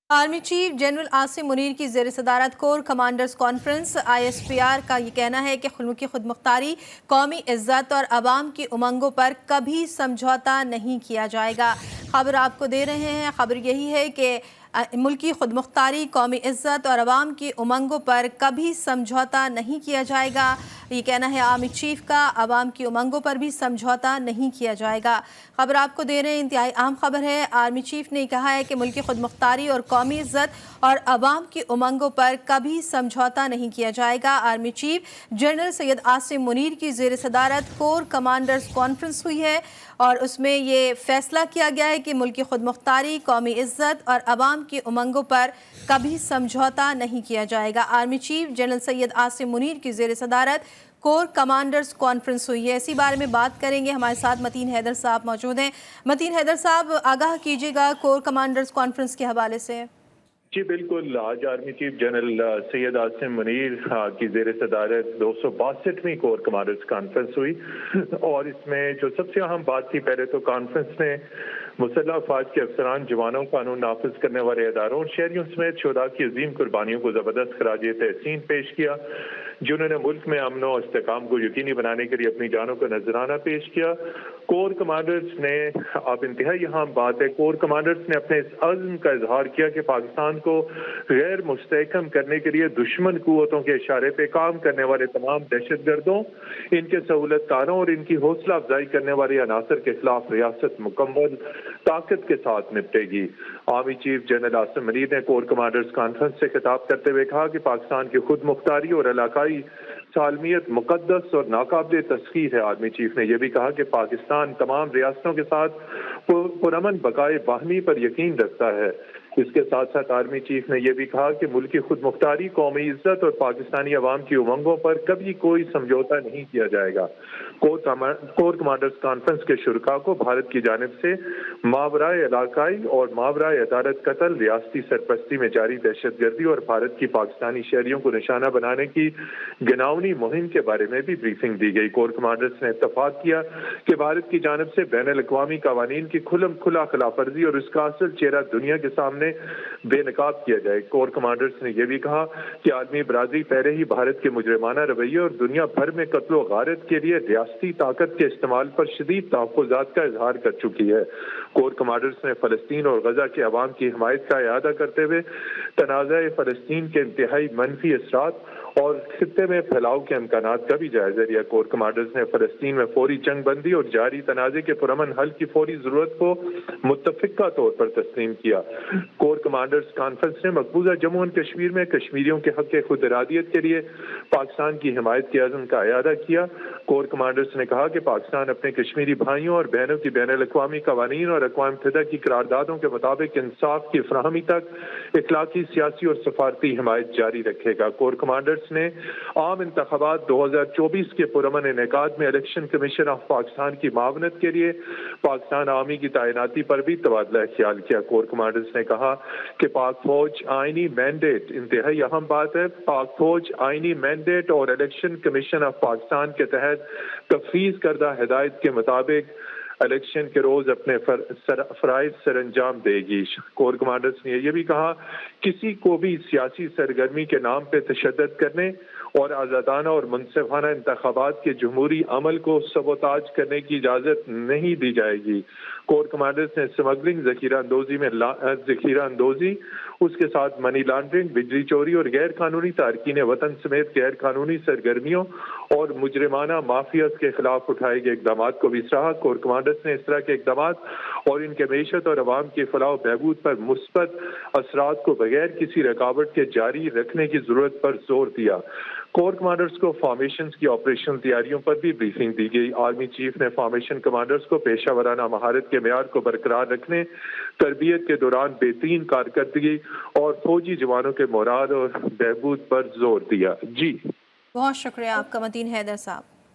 Army chief general Asim Munir की ज़ेर सदारत कोर कमांडर्स कॉन्फ्रेंस ISPR का ये कहना है कि मुल्की खुद मुख्तारी, कौमी इज़्ज़त और अवाम की उमंगों पर कभी समझौता नहीं किया जाएगा। खबर आपको दे रहे हैं। खबर यही है कि मुल्की खुद मुख्तारी, कौमी इज़्ज़त और अवाम की उमंगों पर कभी समझौता नहीं किया जाएगा। ये कहना है आर्मी चीफ का। अवाम की उमंगों पर भी समझौता नहीं किया जाएगा। खबर आपको दे रहे हैं, इंतहाई अहम खबर है। आर्मी चीफ ने कहा है कि मुल्की खुद मुख्तारी और कौमी इज़्ज़त और अवाम की उमंगों पर कभी समझौता नहीं किया जाएगा। Army chief general Syed Asim Munir की ज़ेर सदारत कोर कमांडर्स कॉन्फ्रेंस हुई है और उसमें ये फैसला किया गया है कि मुल्की खुद मुख्तारी, कौमी इज़्ज़त और अवाम की उमंगों पर कभी समझौता नहीं किया जाएगा। Army chief general Syed Asim Munir की ज़ेर सदारत कोर कमांडर्स कॉन्फ्रेंस हुई है। इसी बारे में बात करेंगे। हमारे साथ मतीन हैदर साहब मौजूद हैं। मतीन हैदर साहब, आगाह कीजिएगा कोर कमांडर्स कॉन्फ्रेंस के हवाले से। जी बिल्कुल, आज army chief general Syed Asim Munir की ज़ेर सदारत 262वीं कोर कमांडर्स कॉन्फ्रेंस हुई और इसमें जो सबसे अहम बात थी, पहले तो कॉन्फ्रेंस ने मुसल्लह अफवाज के अफसरान, जवानों, कानून नाफिज करने वाले इदारों और शहरियों समेत शुहदा की अजीम कुर्बानियों को ज़बरदस्त खराज तहसीन पेश किया, जिन्होंने मुल्क में अमन और इस्तेकाम को यकीनी बनाने के लिए अपनी जानों का नजराना पेश किया। कोर कमांडर्स ने, अब इंतहाई यहाँ बात है, कोर कमांडर्स ने अपने इस अज़्म का इजहार किया कि पाकिस्तान को गैर मुस्तहकम करने के लिए दुश्मन कुव्वतों के इशारे पे काम करने वाले तमाम दहशतगर्दों, इनके सहूलतकारों और इनकी हौसला अफजाई करने वाले अनासर के खिलाफ रियासत मुकम्मल ताकत के साथ निपटेगी। Army chief general Asim Munir ने कोर कमांडर्स कॉन्फ्रेंस से खिताब करते हुए कहा कि पाकिस्तान की खुद मुख्तारी और इलाकाई सालमियत मुकद्दस और नाकाबिल तस्खीर है। आर्मी चीफ ने यह भी कहा कि पाकिस्तान तमाम रियासतों के साथ पुरअमन बकाए बाहमी पर यकीन रखता है। इसके साथ साथ आर्मी चीफ ने यह भी कहा कि मुल्क की खुद मुख्तारी, कौमी इज्जत और पाकिस्तानी अवाम की उमंगों पर कभी कोई समझौता नहीं किया जाएगा। कोर कमांडर्स कॉन्फ्रेंस के शुरका को भारत की जानिब से मावराए इलाकाई और मावराए अदालत कत्ल, रियासती सरपरस्ती में जारी दहशतगर्दी और भारत की पाकिस्तानी शहरियों को निशाना बनाने की घिनौनी मुहिम के बारे में भी ब्रीफिंग दी गई। कोर कमांडर्स ने इत्तफाक किया कि भारत की जानिब से बैनुल अक़वामी कवानीन की खुला खिलाफवर्जी और उसका असल चेहरा दुनिया के सामने बेनकाब किया जाए। कोर कमांडर्स ने यह भी कहा कि आलमी बरादरी पहले ही भारत के मुजरिमाना रवैये और दुनिया भर में कत्ल गारत के लिए रियासती ताकत के इस्तेमाल पर शदीद तहफ़्फ़ुज़ात का इजहार कर चुकी है। कोर कमांडर्स ने फ़लस्तीन और गजा के अवाम की हिमायत का इआदा करते हुए तनाज़ा फ़लस्तीन के इंतहाई मनफी असरात और खित्ते में फैलाव के इम्कानात का भी जायजा लिया। कोर कमांडर्स ने फ़लस्तीन में फौरी जंग बंदी और जारी तनाज़े के पुरअमन हल की फौरी जरूरत को मुत्तफ़िक़ा तौर पर तस्लीम किया। कोर कमांडर्स कॉन्फ्रेंस ने मकबूजा जम्मू और कश्मीर में कश्मीरियों के हक़ खुद इरादियत के लिए पाकिस्तान की हिमायत के अज़्म का इआदा किया। कोर कमांडर्स ने कहा कि पाकिस्तान अपने कश्मीरी भाइयों और बहनों की बैनुल अक़वामी कवानीन और अक़वाम मुत्तहिदा की करारदादों के मुताबिक इंसाफ की फराहमी तक इखलाकी, सियासी और सफारती हिमायत जारी रखेगा। कोर कमांडर्स ने आम इंतखाबात 2024 के पुरअमन इनेकाद में इलेक्शन कमीशन ऑफ पाकिस्तान की मावनत के लिए पाकिस्तान आर्मी की तैनाती पर भी तबादला ख्याल किया। कोर कमांडर्स ने कहा कि पाक फौज आईनी मैंडेट, इंतहाई अहम बात है, पाक फौज आईनी मैंडेट और इलेक्शन कमीशन ऑफ पाकिस्तान के तहत तफवीज़ करदा हिदायत के मुताबिक इलेक्शन के रोज अपने फराइज सर अंजाम देगी। कोर कमांडर्स ने यह भी कहा किसी को भी सियासी सरगर्मी के नाम पे तशद्दुद करने और आज़ादाना और मुनसिफाना इंतखाबात के जमहूरी अमल को सबोताज करने की इजाज़त नहीं दी जाएगी। कोर कमांडर्स ने स्मगलिंग, ज़ख़ीरा अंदोज़ी, उसके साथ मनी लॉन्ड्रिंग, बिजली चोरी और गैर कानूनी तारकीन वतन समेत गैर कानूनी सरगर्मियों और मुजरिमाना माफियाज के खिलाफ उठाए गए इकदाम को भी सराहा। कोर कमांडर्स ने इस तरह के इकदाम और इनके मैशत और अवाम के फलाह व बहबूद पर मुस्बत असरात को बगैर किसी रुकावट के जारी रखने की जरूरत पर जोर दिया। कोर कमांडर्स को फॉर्मेशन की ऑपरेशन तैयारियों पर भी ब्रीफिंग दी गई। आर्मी चीफ ने फॉर्मेशन कमांडर्स को पेशा वराना महारत के मेयार को बरकरार रखने, तरबियत के दौरान बेहतरीन कारकर्दगी और फौजी जवानों के मोराल और बहबूद पर जोर दिया। जी बहुत शुक्रिया आपका मतीन हैदर साहब।